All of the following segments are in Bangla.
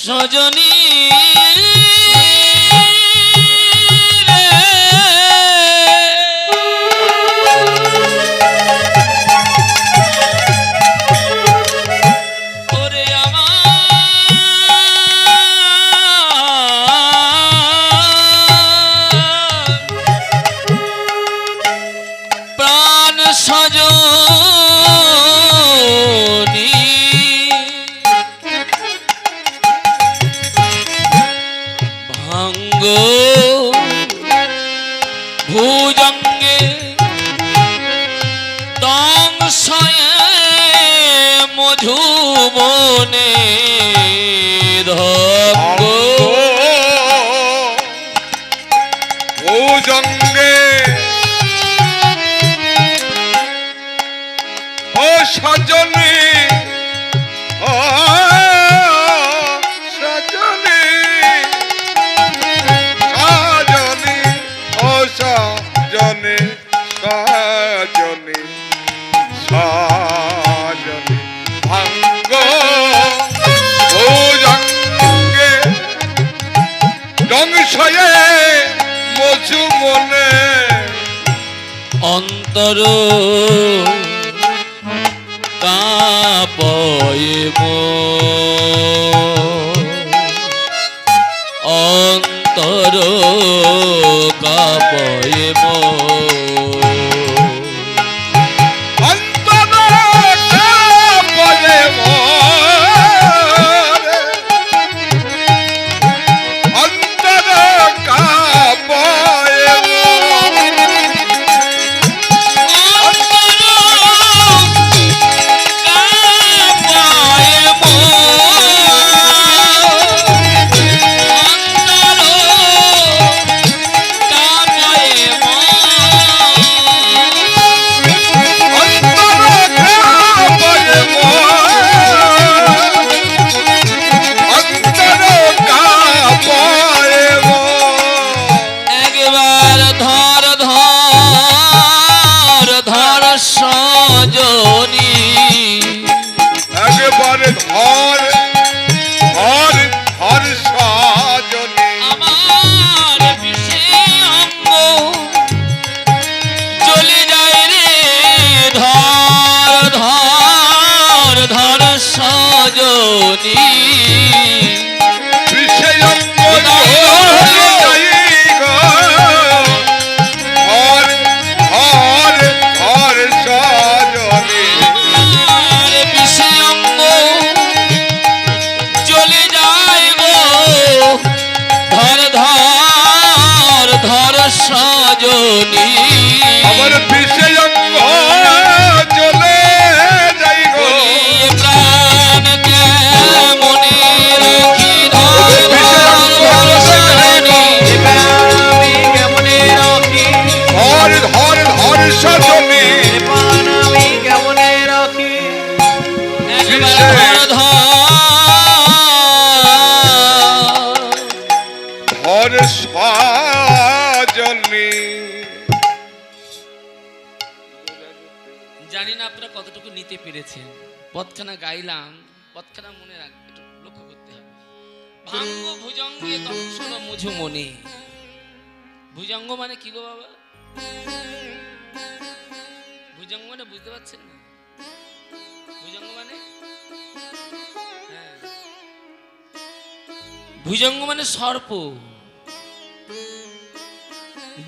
সজনী ভুজঙ্গে দংশয়ে মধুবনে ধঙ্গ ভুজঙ্গে ও সজনী ও সজনী সজনী ও সজনী সজনী সজনী ভঙ্গ ভুজঙ্গে দংশয়ে মধুবনে অন্তর কাঁপয়ে অন্তর কাঁপয়ে সজনী একবারে ধর ধর ধর সজনী আমার বিষে অঙ্গ চলে যায় রে ধর ধর ধর সজনী বিষে অঙ্গ চলে যায় গো ধর ধর ধর সজনী বিষে অঙ্গ চলে যায় গো ধর ধর ধর সজনী আমার বিষে অঙ্গ চলে যায় গো প্রাণ মনে রাখি ধর ধর সজনী ধর ধর ধর সজনী ধর সজনী জানি না আপনারা কতটুকু নিতে পেরেছেন। পদখানা গাইলাম, পদখানা মনে রাখবে, একটু লক্ষ্য করতে হবে। ভাঙ্গ ভুজঙ্গে দংশন মুঝু মনে। ভুজঙ্গ মানে কি গো বাবা? ভুজঙ্গ মানে বুঝতে পারছেন না? ভুজঙ্গ মানে ভুজঙ্গ মানে সর্প।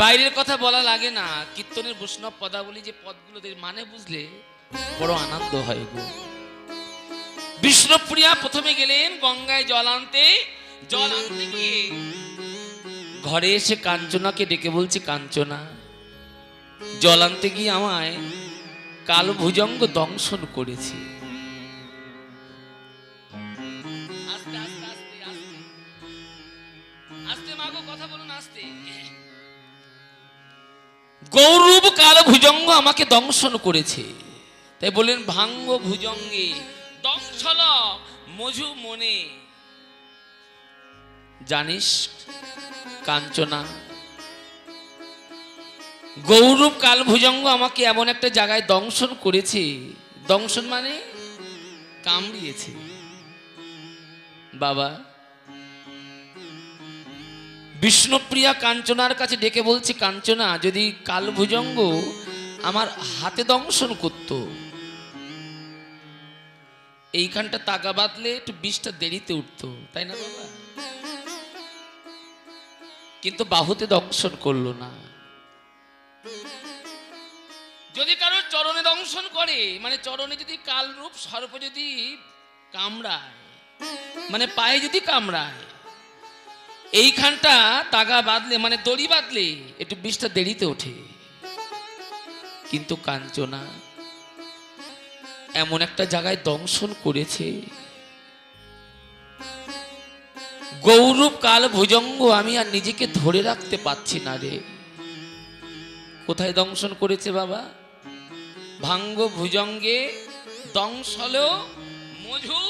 বাইরের কথা বলা লাগে না, কীর্তনের বৈষ্ণব পদাবলী যে পদগুলোদের মানে বুঝলে বড় আনন্দ হয় গো। বিষ্ণুপ্রিয়া প্রথমে গেলেন গঙ্গায় জল আনতে গিয়ে ঘরে এসে কাঞ্চনাকে ডেকে বলছে, কাঞ্চনা, জল আনতে গিয়ে আমায় কালো ভুজঙ্গ দংশন করেছে। আস্তে আস্তে আস্তে আস্তে আস্তে মাগো, কথা বলুন আস্তে। গৌরব কালো ভুজঙ্গ আমাকে দংশন করেছে, তাই বললেন ভাঙ্গ ভুজঙ্গে দংশল মধু মনে। জানিস কাঞ্চনা, গৌরব কাল ভুজঙ্গ আমাকে এমন একটা জায়গায় দংশন করেছে। দংশন মানে কামড়িয়েছে। বাবা, বিষ্ণুপ্রিয়া কাঞ্চনার কাছে ডেকে বলছি, কাঞ্চনা, যদি কাল ভুজঙ্গ আমার হাতে দংশন করত, এইখানটা তাগা বাঁধলে একটু বিষটা দেরিতে উঠতো, তাই না বাবা? কিন্তু বাহুতে দংশন করলো না। যদি কারোর চরণে দংশন করে, মানে চরণে যদি কালরূপ সর্প যদি কামড়ায়, মানে পায়ে যদি কামড়ায়, এইখানটা তাগা বাঁধলে মানে দড়ি বাঁধলে একটু বিষটা দেরিতে ওঠে। কিন্তু কাঞ্চনা এমন একটা জায়গায় দংশন করেছে, গৌরূপ কাল ভুজঙ্গ আমি আর নিজেকে ধরে রাখতে পারছি না রে। কোথায় দংশন করেছে বাবা? ভাঙ্গ ভুজঙ্গে দংশল মধু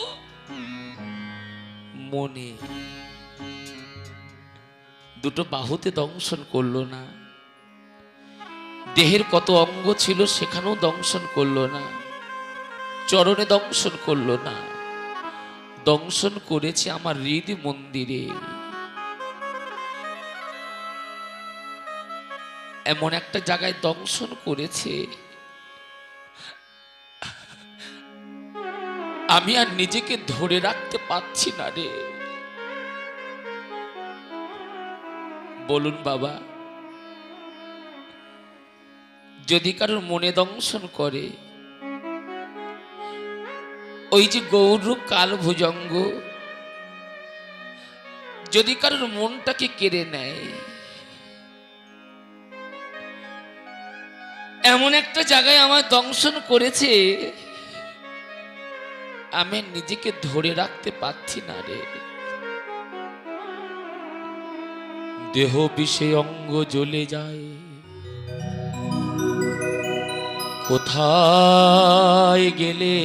মনে। দুটো বাহুতে দংশন করলো না, দেহের কত অঙ্গ ছিল সেখানেও দংশন করলো না, চরণে দংশন করলো না, দংশন করেছে আমার হৃদ মন্দিরে। এমন একটা জায়গায় দংশন করেছে আমি আর নিজেকে ধরে রাখতে পারছি না রে। বলুন বাবা, যদি কারোর মনে দংশন করে, ওই যে গৌরূপ কাল ভুজঙ্গ যদি কারোর মনটাকে কেড়ে নেয়, এমন একটা জায়গায় আমার দংশন করেছে আমি নিজেকে ধরে রাখতে পারছি না রে। দেহ বিষে অঙ্গ জ্বলে যায়, কোথায় গেলে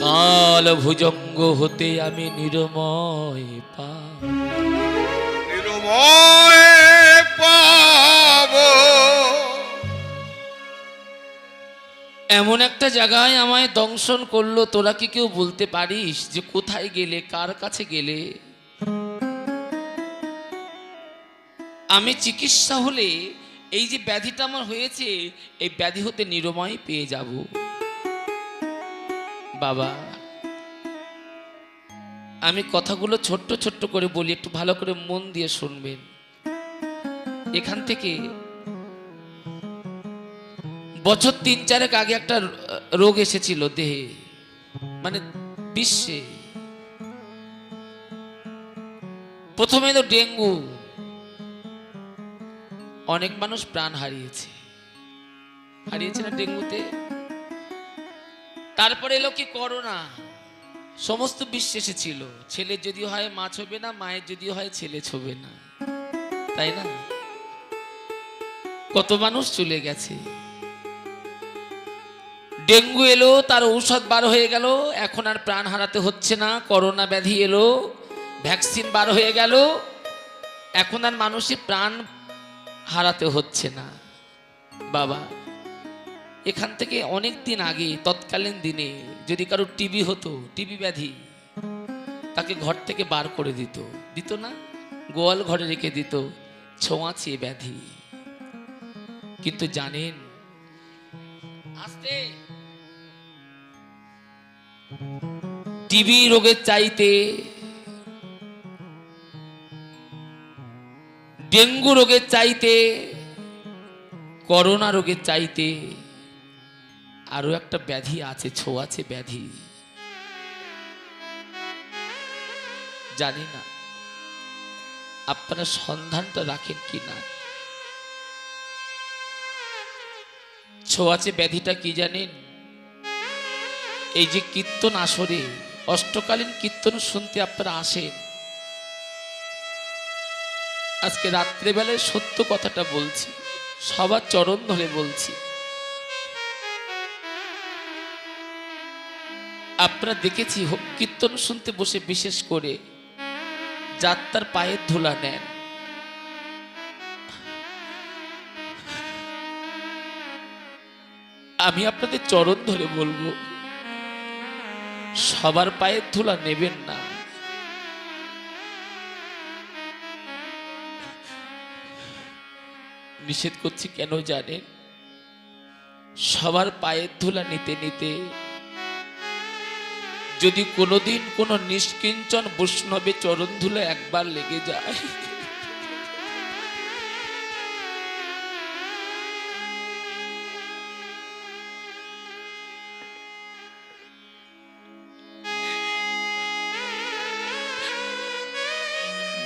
কাল ভুজঙ্গ হতে আমি নিরময় নিরময় পাবো। এমন একটা জায়গায় আমায় দংশন করলো, তোরা কি কেউ বলতে পারিস যে কোথায় গেলে, কার কাছে গেলে আমি চিকিৎসা হলে এই যে ব্যাধিটা আমার হয়েছে এই ব্যাধি হতে নিরাময় পেয়ে যাব? বাবা, আমি কথাগুলো ছোট্ট ছোট্ট করে বলি, একটু ভালো করে মন দিয়ে শুনবেন। এখান থেকে বছর 3-4 আগে একটা রোগ এসেছিল দেহে, মানে বিশ্বে। প্রথমে তো ডেঙ্গু, অনেক মানুষ প্রাণ হারিয়েছে না ডেঙ্গুতে। তারপরে এলো কি করোনা, সমস্ত বিশ্বে এসেছিল। ছেলের যদি হয় মা ছবে না, মায়ের যদি হয় ছেলে ছবে না, তাই না? কত মানুষ চলে গেছে। ডেঙ্গু এলো, তার ঔষধ বার হয়ে গেল, এখন আর প্রাণ হারাতে হচ্ছে না। করোনা ব্যাধি এলো, ভ্যাকসিন বার হয়ে গেল, এখন আর মানুষের প্রাণ হারাতে হচ্ছে না। বাবা, এখান থেকে অনেক দিন আগে, তৎকালীন দিনে যদি কারো টিবি হতো, টিবি ব্যাধি, তাকে ঘর থেকে বার করে দিত না, গোয়াল ঘরে রেখে দিত, ছোঁয়াচে ব্যাধি। কিন্তু জানেন, আস্তে টিবি রোগের চাইতে, ডেঙ্গু রোগের চাইতে, করোনা রোগের চাইতে আরো একটা ব্যাধি আছে, ছোঁয়াচে ব্যাধি। জানি না আপনারা সন্ধানটা রাখেন কি না। ছোঁয়াচে ব্যাধিটা কি জানেন? এই যে কীর্তন আসরে অষ্টকালীন কীর্তন শুনতে আপনারা আসেন, আজকে রাত্রেবেলায় সত্য কথাটা বলছি, সবার চরণ ধরে বলছি। আপনারা দেখেছি কীর্তন শুনতে বসে বিশেষ করে যাত্রার পায়ের ধুলা নেন। আমি আপনাদের চরণ ধরে বলবো, সবার পায়ের ধুলা নেবেন না। নিষেধ করছি কেন জানেন? সবার পায়ের ধুলা নিতে নিতে যদি কোনোদিন কোন নিষ্কিঞ্চন বৈষ্ণবে চরণ ধুলা একবার লেগে যায়,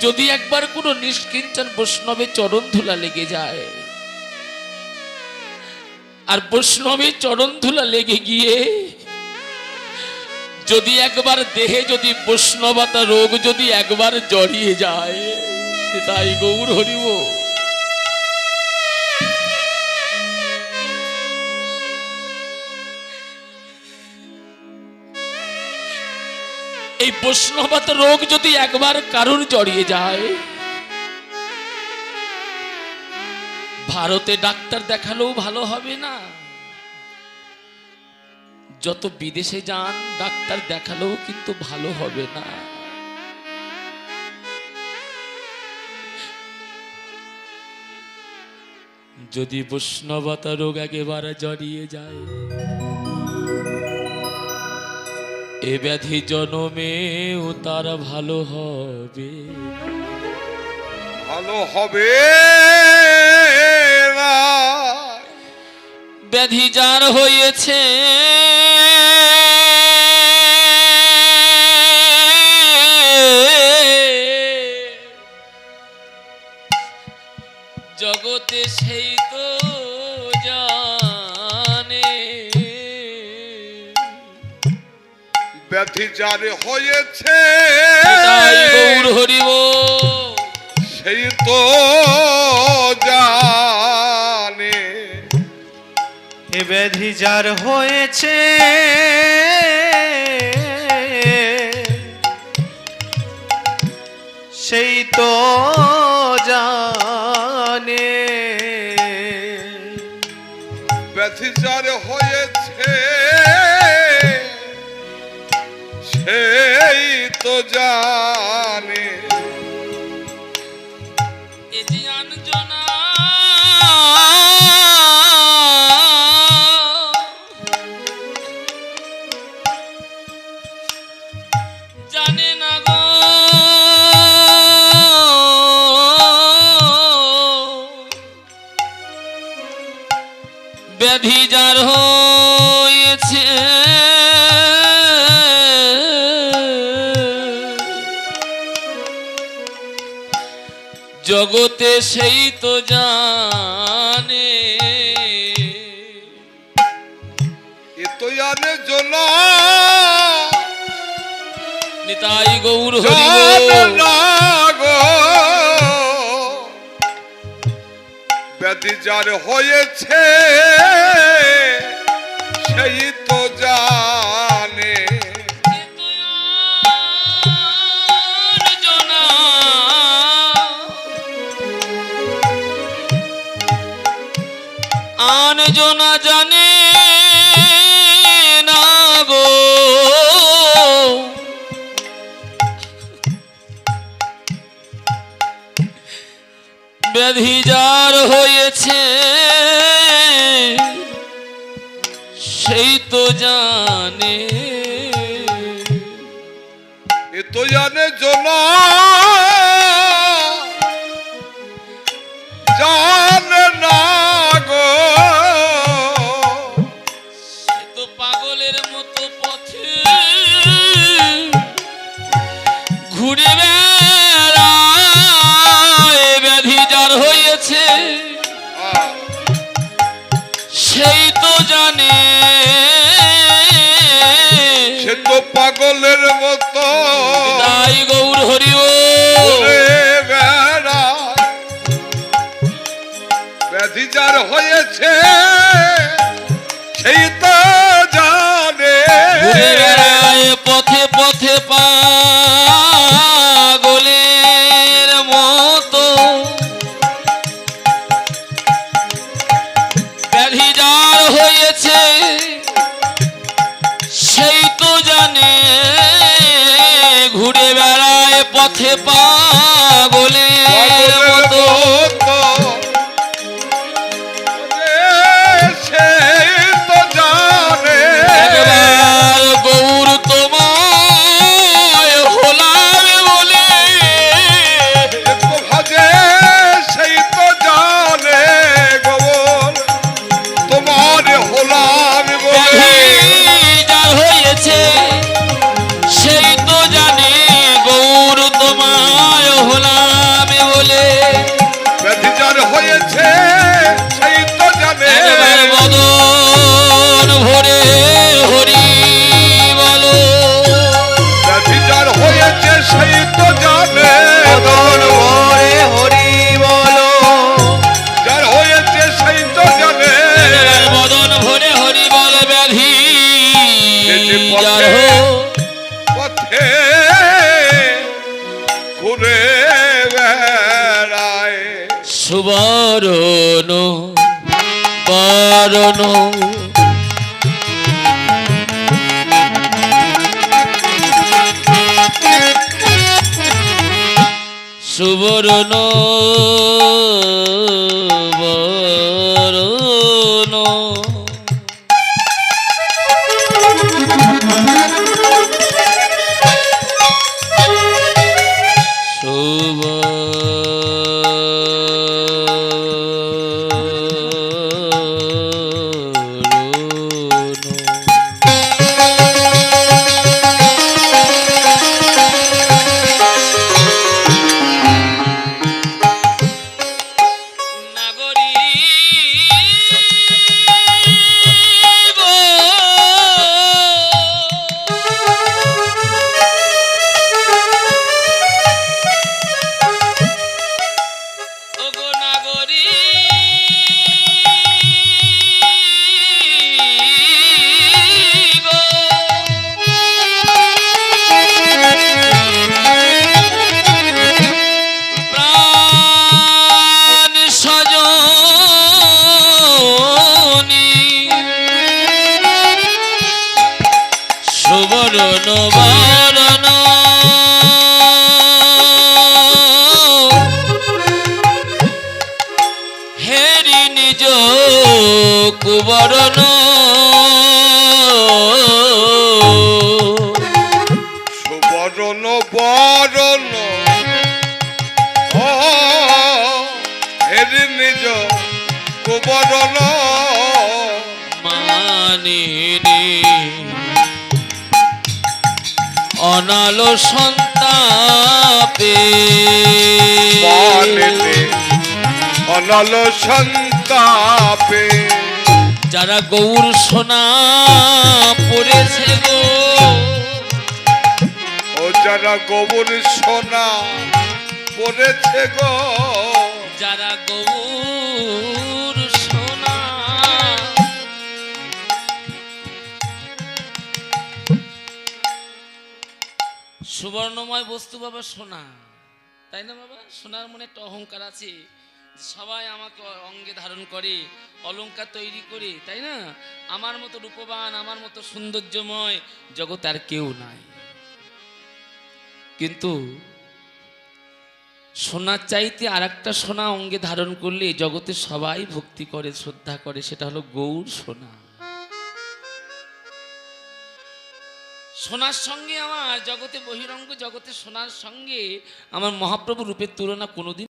যদি একবার কোন নিষ্কিঞ্চন বৈষ্ণবে চরণ ধুলা লেগে যায়, আর বৈষ্ণবের চরণ ধুলা লেগে গিয়ে যদি একবার দেহে যদি বৈষ্ণবতা রোগ যদি একবার জড়িয়ে যায়, তাই গৌর হরিব এই বৈষ্ণবতা রোগ যদি একবার কারোর জড়িয়ে যায়, ভারতে ডাক্তার দেখালেও ভালো হবে না, যত বিদেশে যান ডাক্তার দেখালেও কিন্তু ভালো হবে না। যদি বৈষ্ণবতা রোগ একেবারে জড়িয়ে যায়, এ ব্যাধি জনমেও তার ভালো হবে, ভালো হবে না। ব্যাধি যার হয়েছে জগতে সেই তো জানে, ব্যাধি যার হয়েছে তাই গৌর হরিব সেই তো জানে। এ ব্যাধি যার হয়েছে সেই তো জানে, ব্যাধি যার হয়েছে সেই তো জানে। এ যে আনজনা জানে না গো, ব্যাধি যার হয়েছে জগতে সেই তো জানে, এ তো জানে জনা নিতাই গৌর জানে হরিব না গো। ব্যাধি যার হয়েছে সেই তো জানে। আনজনা জানে না গো, ব্যাধি যার হয়েছে সেই তো জানে, এ তো জানে জনা জানে না গো। সে তো পাগলের মতো পথে ঘুরে বেড়ায়, ব্যাধি যার হয়েছে সেই তো জানে, সে তো পাগলের মতো তাই গৌর হরিও ঘুরে বেড়ায়। ব্যাধি যার হয়েছে সেই তো জানে। ঘুরে বেড়ায় পথে পথে পাগলের মতো, ব্যাধি যার হয়েছে সেই তো জানে, ঘুরে বেড়ায় পথে পাগলের মতো, সুবরণ বরণ সুবরণ বরণ সুবরণ বরণ হেরি নিজ কুবরণ সুবরণ বরণ হেরি নিজ কুবরণ মানিনি অনালো সন্তাপে মানিনি অনল সন্তাপে যারা গৌর সোনা পড়েছে গো ও যারা গোবর সোনা পড়েছে গো যারা গৌর সোনা সুবর্ণময় বস্তু বাবা সোনা, তাই না বাবা? সোনার মনে একটা অহংকার আছে, সবাই আমাকে অঙ্গে ধারণ করে, অলংকার তৈরি করে, তাই না? আমার মতো রূপবান, আমার মতো সৌন্দর্যময় জগৎ আর কেউ নাই। কিন্তু সোনার চাইতে আর একটা সোনা অঙ্গে ধারণ করলে জগতে সবাই ভক্তি করে, শ্রদ্ধা করে, সেটা হলো গৌর সোনা। সোনার সঙ্গে আমার জগতে বহিরঙ্গ জগতে সোনার সঙ্গে আমার মহাপ্রভু রূপের তুলনা কোনোদিন